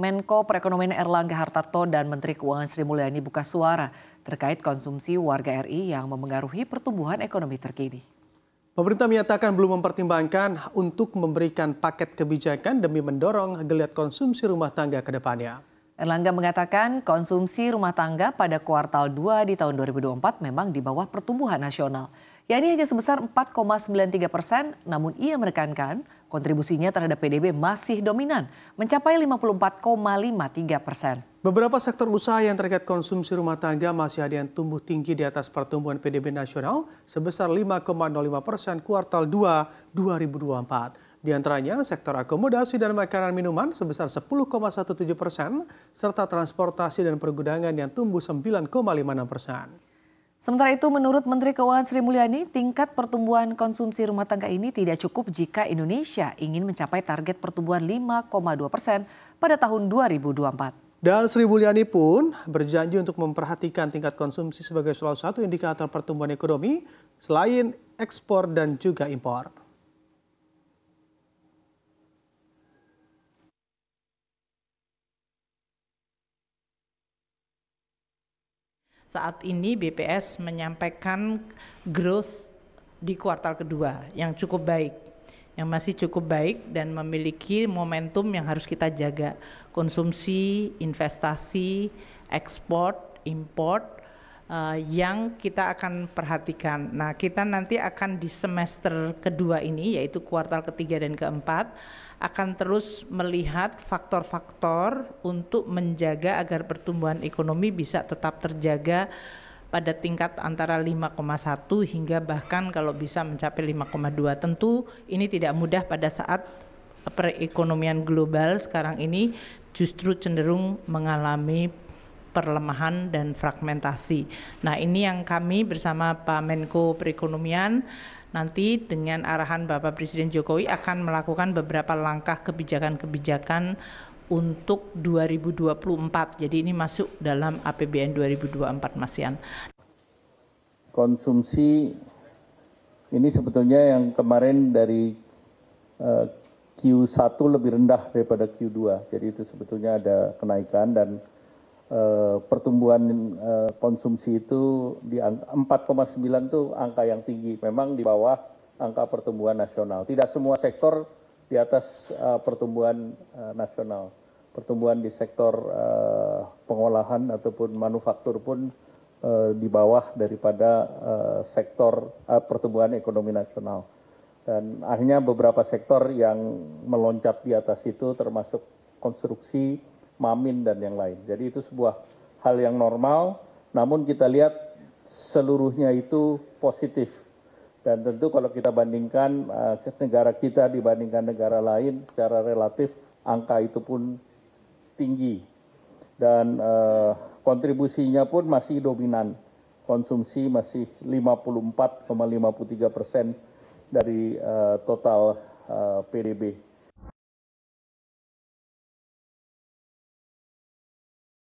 Menko Perekonomian Erlangga Hartarto dan Menteri Keuangan Sri Mulyani buka suara terkait konsumsi warga RI yang memengaruhi pertumbuhan ekonomi terkini. Pemerintah menyatakan belum mempertimbangkan untuk memberikan paket kebijakan demi mendorong geliat konsumsi rumah tangga ke depannya. Erlangga mengatakan konsumsi rumah tangga pada kuartal 2 di tahun 2024 memang di bawah pertumbuhan nasional. Yakni hanya sebesar 4,93%, namun ia menekankan kontribusinya terhadap PDB masih dominan, mencapai 54,53%. Beberapa sektor usaha yang terkait konsumsi rumah tangga masih ada yang tumbuh tinggi di atas pertumbuhan PDB nasional sebesar 5,05% kuartal 2 2024. Di antaranya sektor akomodasi dan makanan minuman sebesar 10,17%, serta transportasi dan pergudangan yang tumbuh 9,56%. Sementara itu, menurut Menteri Keuangan Sri Mulyani, tingkat pertumbuhan konsumsi rumah tangga ini tidak cukup jika Indonesia ingin mencapai target pertumbuhan 5,2% pada tahun 2024. Dan Sri Mulyani pun berjanji untuk memperhatikan tingkat konsumsi sebagai salah satu indikator pertumbuhan ekonomi selain ekspor dan juga impor. Saat ini BPS menyampaikan growth di kuartal kedua yang cukup baik, yang masih cukup baik dan memiliki momentum yang harus kita jaga. Konsumsi, investasi, ekspor, import yang kita akan perhatikan. Nah, kita nanti akan di semester kedua ini, yaitu kuartal ketiga dan keempat, akan terus melihat faktor-faktor untuk menjaga agar pertumbuhan ekonomi bisa tetap terjaga pada tingkat antara 5,1 hingga bahkan kalau bisa mencapai 5,2. Tentu ini tidak mudah pada saat perekonomian global sekarang ini justru cenderung mengalami perlemahan dan fragmentasi. Nah, ini yang kami bersama Pak Menko Perekonomian nanti dengan arahan Bapak Presiden Jokowi akan melakukan beberapa langkah kebijakan-kebijakan untuk 2024. Jadi ini masuk dalam APBN 2024, Mas Yan. Konsumsi ini sebetulnya yang kemarin dari Q1 lebih rendah daripada Q2. Jadi itu sebetulnya ada kenaikan dan pertumbuhan konsumsi itu di 4,9 itu angka yang tinggi, memang di bawah angka pertumbuhan nasional. Tidak semua sektor di atas pertumbuhan nasional. Pertumbuhan di sektor pengolahan ataupun manufaktur pun di bawah daripada sektor pertumbuhan ekonomi nasional. Dan akhirnya beberapa sektor yang meloncat di atas itu termasuk konstruksi, Mamin dan yang lain. Jadi itu sebuah hal yang normal, namun kita lihat seluruhnya itu positif. Dan tentu kalau kita bandingkan negara kita dibandingkan negara lain secara relatif angka itu pun tinggi. Dan kontribusinya pun masih dominan. Konsumsi masih 54,53% dari total PDB.